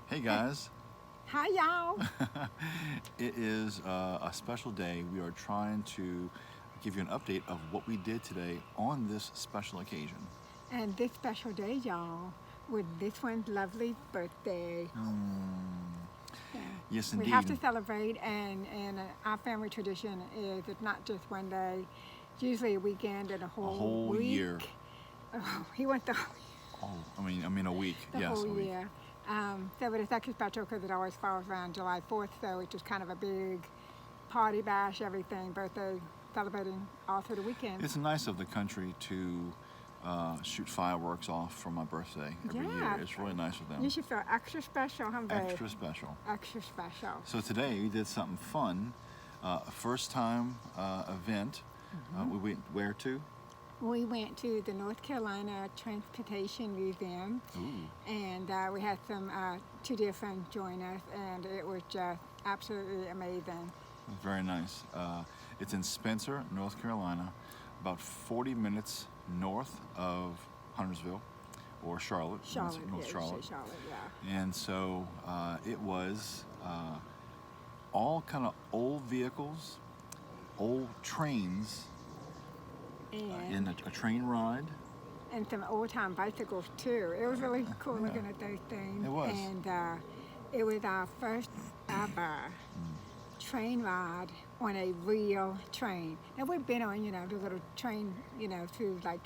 Hey guys, Hi, y'all. it is a special day. We are trying to give you an update of what we did today on this special occasion. And this special day, y'all, with this one's lovely birthday. Yeah. Yes, We have indeed, to celebrate, and our family tradition is it's not just one day, it's usually a weekend and a a whole whole week. year. Oh, he wants Oh, I mean a week. the Yes, whole a week. year. So, but it's extra special because it always falls around July 4th, so it's just kind of a big party bash, everything, birthday, celebrating all through the weekend. It's nice of the country to shoot fireworks off for my birthday every year. Yeah, It's really nice of you them. should feel extra special, huh, babe? Extra special. Extra special. So today we did something fun. A first time event. We went where to? We went to the North Carolina Transportation Museum, Ooh. and we had some two dear friends join us, and it was just absolutely amazing. Very nice. It's in Spencer, North Carolina, about 40 minutes north of Huntersville or Charlotte, Charlotte, North yeah, Charlotte. say Charlotte, yeah. And so it was all kind of old vehicles, old trains, in And a train ride. some old time bicycles too. It was really cool Yeah. looking at those things. It was. And it was our first ever train ride on a real train. Now we've been on, the little train, through like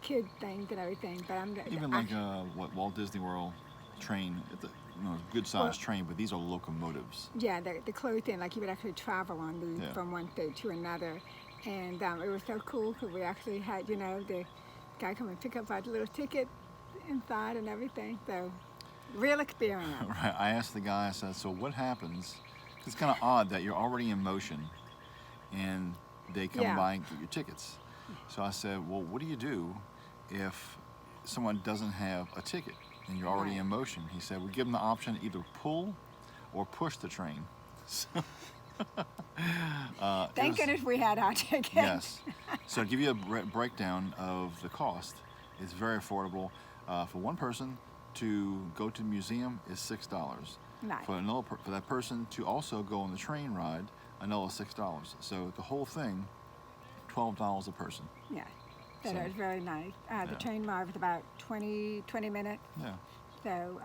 kid things and everything, but Even like what Walt Disney World train, good sized train, but these are locomotives. yeah, the closed in, like you would actually travel on these Yeah. from one state to another. And it was so cool because we actually had, the guy come and pick up our little ticket inside and everything. So, real experience. Right. I asked the guy, I said, so what happens? It's kind of odd that you're already in motion and they come Yeah. by and get your tickets. So I said, well, what do you do if someone doesn't have a ticket and you're already Right. in motion? He said, we give them the option to either pull or push the train. So, it Thank was- goodness we had our ticket. Yes. So to give you a breakdown of the cost, it's very affordable. For one person to go to the museum is $6. Nice. For that person to also go on the train ride, another $6. So the whole thing, $12 a person. Yeah. So So- that was very nice. Yeah. The train ride was about 20 minutes. Yeah. So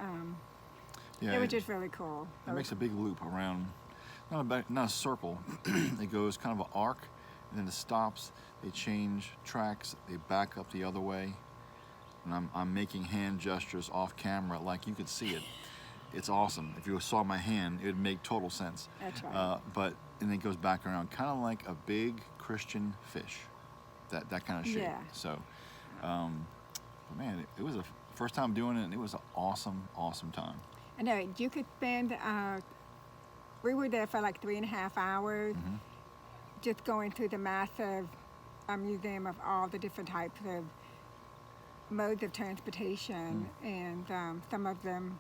Yeah. it was just really cool. It makes a big loop around, not a circle. It goes kind of an arc, and then it stops. They change tracks. They back up the other way, and I'm making hand gestures off camera like you could see it. It's awesome. If you saw my hand, it would make total sense. That's right. And it goes back around, kind of like a big Christian fish, that kind of shape. Yeah. So, but man, it was a first time doing it, and it was an awesome time. I know you could spend. We were there for like 3.5 hours, just going through the massive museum of all the different types of modes of transportation, and some of them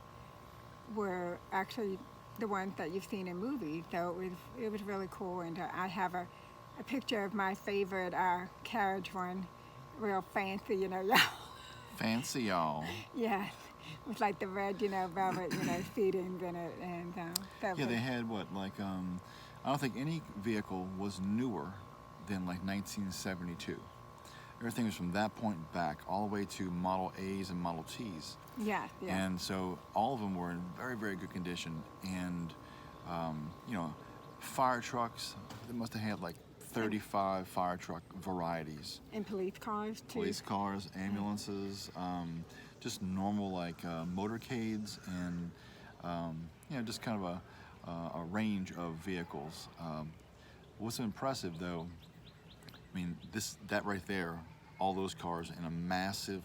were actually the ones that you've seen in movies. So it was really cool, and I have a picture of my favorite carriage one, real fancy, y'all. Fancy, y'all. Yes, with like the red, velvet, seatings in it, and so Yeah, they had what, like, I don't think any vehicle was newer than like 1972. Everything was from that point back, all the way to Model A's and Model T's. yes, yeah. And so all of them were in very good condition. And, fire trucks, they must have had like 35 fire truck varieties. And police cars too. Police cars, ambulances, just normal like motorcades, and just kind of a range of vehicles. What's impressive though, I mean, that right there, all those cars in a massive,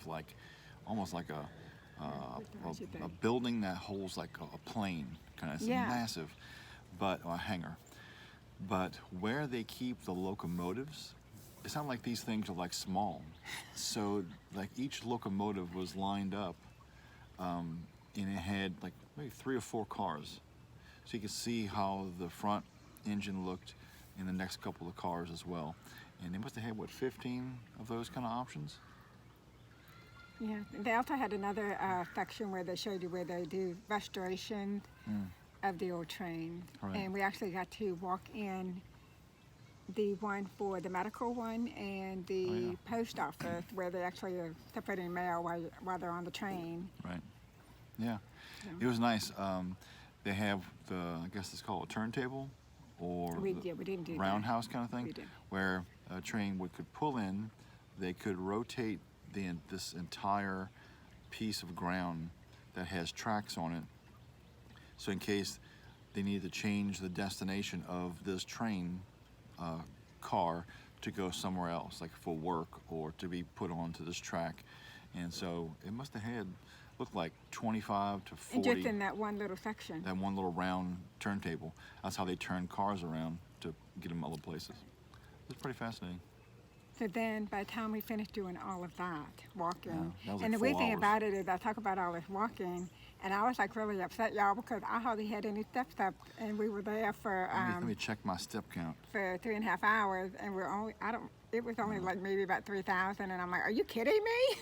like almost like a building that holds like a plane, kind of. It's Yeah. massive, but a hangar. But where they keep the locomotives, it's not like these things are like small. So like each locomotive was lined up, and it had like maybe 3 or 4 cars. So you could see how the front engine looked in the next couple of cars as well. And they must have had, what, 15 of those kind of options? Yeah, they also had another section where they showed you where they do restoration of the old train. Right. And we actually got to walk in the one for the medical one and the post office where they actually are separating mail while they're on the train. Right. Yeah. So It was nice. They have I guess it's called a turntable or we the didn't do that. roundhouse kind of thing, We did. where a train could pull in, they could rotate this entire piece of ground that has tracks on it. So in case they need to change the destination of this train car to go somewhere else, like for work or to be put onto this track. And so it must have looked like 25 to 40. And just in that one little section. That one little round turntable. That's how they turn cars around to get them other places. It's pretty fascinating. So then by the time we finished doing all of that, walking, that was like and the weird 4 thing hours. about it is I talk about all this walking, and I was like really upset, y'all, because I hardly had any steps up, and we were there for Let me check my step count. for 3.5 hours, and it was only like maybe about 3,000, and I'm like, are you kidding me?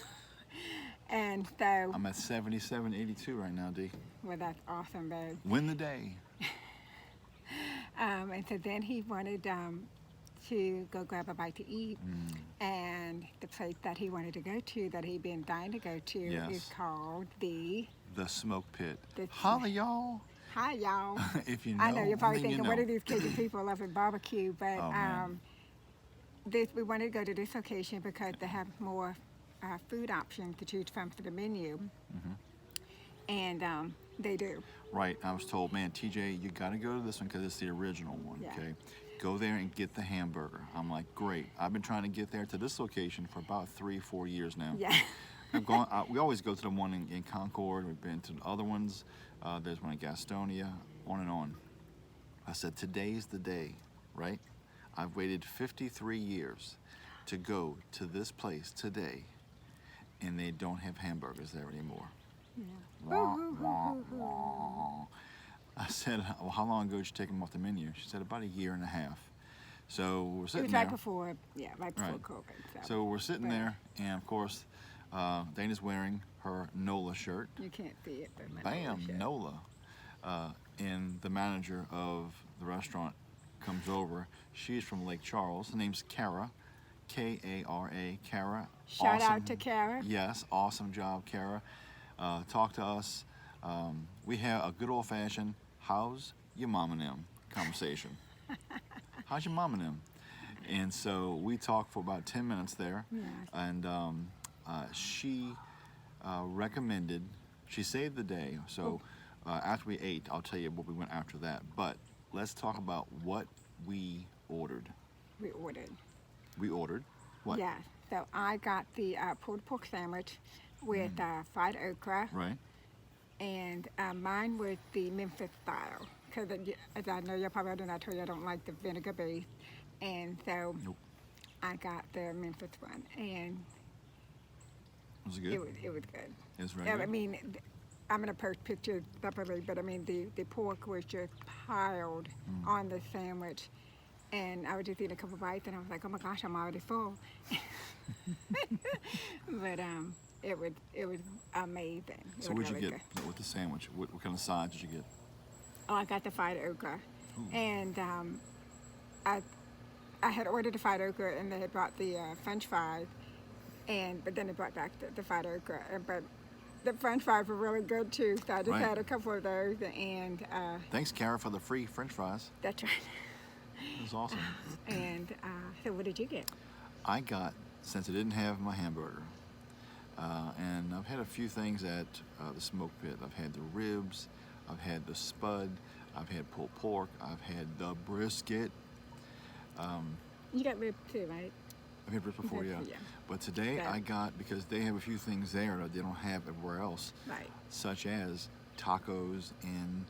And so, I'm at 7782 right now, D. well, that's awesome, babe. Win the day. And so then he wanted to go grab a bite to eat, and the place that he wanted to go to, that he'd been dying to go to, Yes. is called the Smoke pit. The- Holla, y'all. Hi, y'all. If you know, I know you're probably then you thinking, know. what are these Cajun people loving barbecue? But Oh, man. we wanted to go to this location because they have more food options to choose from for the menu, and they do. Right. I was told, man, TJ, you got to go to this one because it's the original one. Yeah. Okay. Go there and get the hamburger. I'm like, great. I've been trying to get there to this location for about 3-4 years now. Yeah. I've gone. We always go to the one in Concord. We've been to the other ones. There's one in Gastonia. On and on. I said, today's the day, right? I've waited 53 years to go to this place today, and they don't have hamburgers there anymore. Wah, wah, wah. I said, well, how long ago did you take them off the menu? She said, about 1.5 years. So we're It sitting was there. right before Right. COVID. So we're sitting But there, and of course, Dana's wearing her NOLA shirt. you can't see it, but my Bam, shirt. NOLA. And the manager of the restaurant comes over. She's from Lake Charles. Her name's Kara, Kara. Kara. Shout Awesome. out to Kara. Yes, awesome job, Kara. Talk to us. We have a good old-fashioned "How's your mom and them?" conversation. How's your mom and them? And so we talked for about 10 minutes there. Yes. And she recommended. She saved the day. So after we ate, I'll tell you what we went after that. But let's talk about what we ordered. We ordered. We ordered what? Yeah. So I got the pulled pork sandwich with fried okra, Right. and mine was the Memphis style. Because as I know you probably already know, I told you I don't like the vinegar base, and so Nope. I got the Memphis one, and Was it good? it was good. It was very Yeah, good. I mean, I'm gonna post pictures separately, but I mean the pork was just piled on the sandwich, and I was just eating a couple bites, and I was like, oh my gosh, I'm already full. But it was amazing. It So was what'd you really get good. with the sandwich? What kind of sides did you get? Oh, I got the fried okra, Ooh. and I had ordered the fried okra, and they had brought the French fries, but then they brought back the fried okra, but the French fries were really good too. So I just Right. had a couple of those, and Thanks, Kara, for the free French fries. that's right. It was awesome. And so, what did you get? I got, since I didn't have my hamburger, and I've had a few things at the smoke pit. I've had the ribs, I've had the spud, I've had pulled pork, I've had the brisket. You got ribs too, right? I've had ribs before, yeah. Yeah. But today Yeah. I got, because they have a few things there that they don't have everywhere else, Right. such as tacos and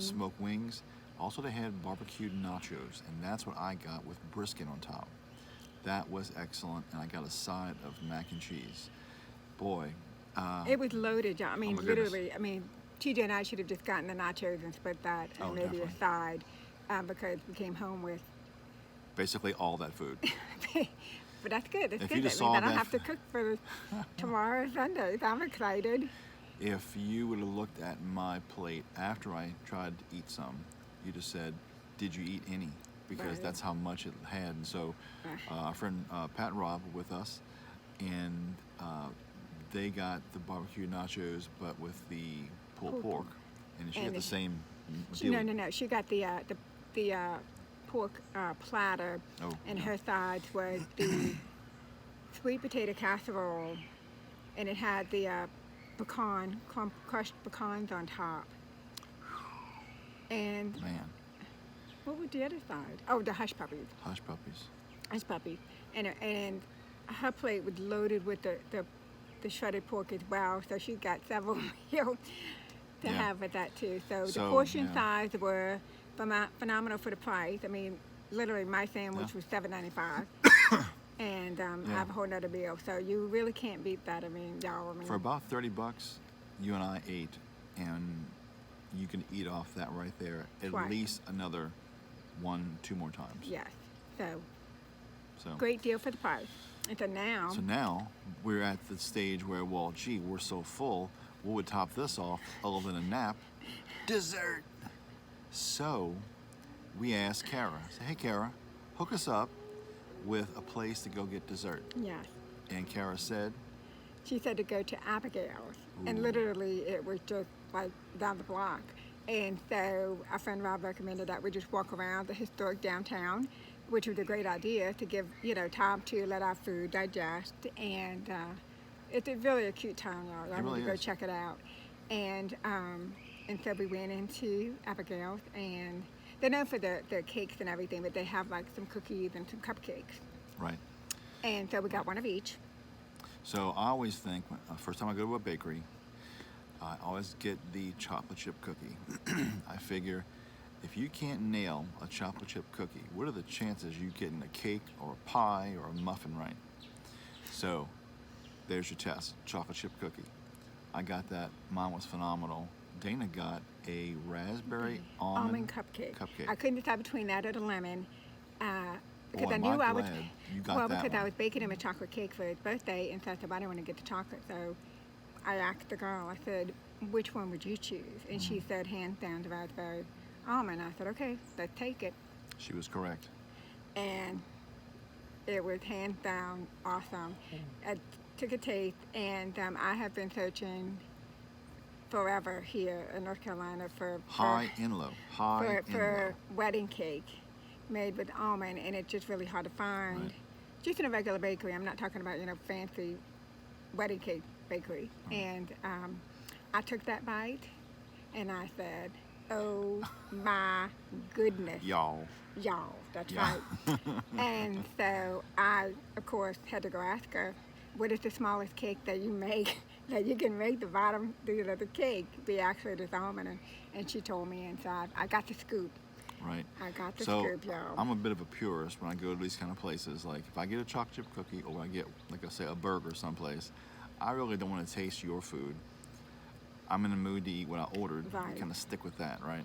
Smoked wings. Also, they had barbecued nachos, and that's what I got with brisket on top. That was excellent, and I got a side of mac and cheese. Boy, It was loaded, John. I mean, my goodness. literally. I mean, TJ and I should have just gotten the nachos and split that, and Oh, maybe definitely. a side, because we came home with basically all that food. But that's good. That's If good. you That just means saw I don't that- have to cook for tomorrow and Sundays. I'm excited. If you would have looked at my plate after I tried to eat some, you'd have said, "Did you eat any?" Because Right. that's how much it had. And so, Right. our friend Pat and Rob were with us, and they got the barbecue nachos, but with the pulled pork, and she And got the it's- same No, deal. no. She got the pork platter, Oh, and yeah. her sides was the sweet potato casserole, and it had the crushed pecans on top. And Man, what was the other side? Oh, the hush puppies. hush puppies. Hush puppies. And her plate was loaded with the shredded pork as well, so she got several meals to Yeah. have with that too. So the So, portion yeah. size were phenomenal for the price. I mean, literally my sandwich Yeah. was $7.95. And I Yeah. have a whole nother meal, so you really can't beat that. I mean, y'all. I mean, For about $30, you and I ate, and you can eat off that right there at Twice. least another 1-2 more times. yes. So So great deal for the price. And so now, So now we're at the stage where, well, gee, we're so full. What would top this off other than a nap? Dessert. So we asked Kara, say, "Hey, Kara, hook us up with a place to go get dessert." yes. And Kara said, She said to go to Abigail's, and Ooh. literally it was just like down the block. And so our friend Rob recommended that we just walk around the historic downtown, which was a great idea to give time to let our food digest. And it's really a cute town, y'all. Y'all really need to go is. check it out. And so we went into Abigail's, and they're known for the cakes and everything, but they have like some cookies and some cupcakes. right. And so we got one of each. So I always think, first time I go to a bakery, I always get the chocolate chip cookie. I figure if you can't nail a chocolate chip cookie, what are the chances you getting a cake or a pie or a muffin right? So there's your test, chocolate chip cookie. I got that. Mine was phenomenal. Dana got a raspberry almond cupcake. cupcake. I couldn't decide between that or the lemon. Because Boy, I am knew I was. glad you got Well, that because I one. was baking him a chocolate cake for his birthday, and so I said, well, I didn't want to get the chocolate. So I asked the girl, I said, which one would you choose? And she said, hands down, the raspberry almond. I said, okay, let's take it. She was correct. And it was hands down awesome. I took a taste, and I have been searching forever here in North Carolina for High and low. High and for low. wedding cake made with almond, and it's just really hard to find. Right. Just in a regular bakery. I'm not talking about fancy wedding cake bakery. And I took that bite, and I said, "Oh my goodness, Y'all. y'all, that's Yeah. right." And so I, of course, had to go ask her, "What is the smallest cake that you make that you can make the bottom, the cake be actually this almond?" And she told me, and so I got the scoop. Right. I got the So scoop, y'all. I'm a bit of a purist when I go to these kind of places. Like if I get a chocolate chip cookie or I get, like I say, a burger someplace, I really don't want to taste your food. I'm in the mood to eat what I ordered. Right. Kind of stick with that, right?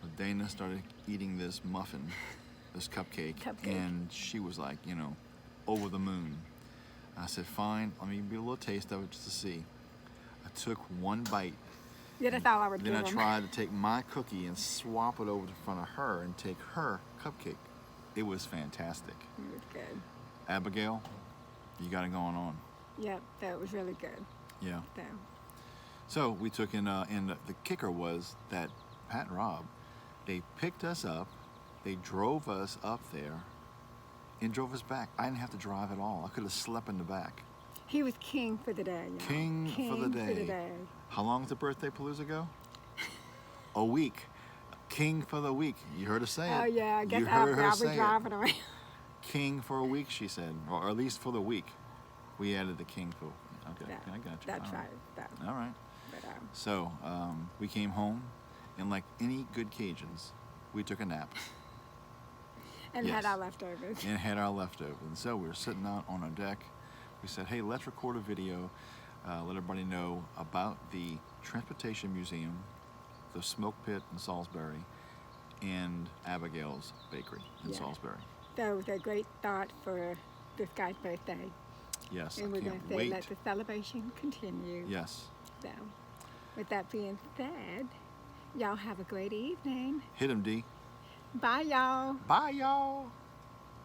Well, Dana started eating this muffin, this cupcake, and she was like, over the moon. I said, fine, let me get a little taste of it just to see. I took one bite. Yeah, that's all I would do. Then I tried to take my cookie and swap it over in front of her and take her cupcake. It was fantastic. It was good. Abigail, you got it going on. Yep, that was really good. Yeah. So, So we took in, and the kicker was that Pat and Rob, they picked us up, they drove us up there, and drove us back. I didn't have to drive at all. I could have slept in the back. he was king for the day, y'all. King for the day. How long does the birthday palooza go? A week. King for the week. You heard her say it. Oh, yeah, I guess You heard her I'll say be it. driving around. King for a week, she said, or at least for the week. We added the king for. Okay, Yeah, I got you. that's All right. So, All right. but, So we came home, and like any good Cajuns, we took a nap and Yes. had our leftovers. and had our leftovers. And so we were sitting out on our deck. We said, hey, let's record a video, let everybody know about the Transportation Museum, the Smoke Pit in Salisbury, and Abigail's Bakery in Yeah. Salisbury. So it was a great thought for this guy's birthday. Yes, And I we're going can't to say, wait. let the celebration continue. Yes. So, with that being said, y'all have a great evening. Hit him, D. Bye, y'all. Bye, y'all.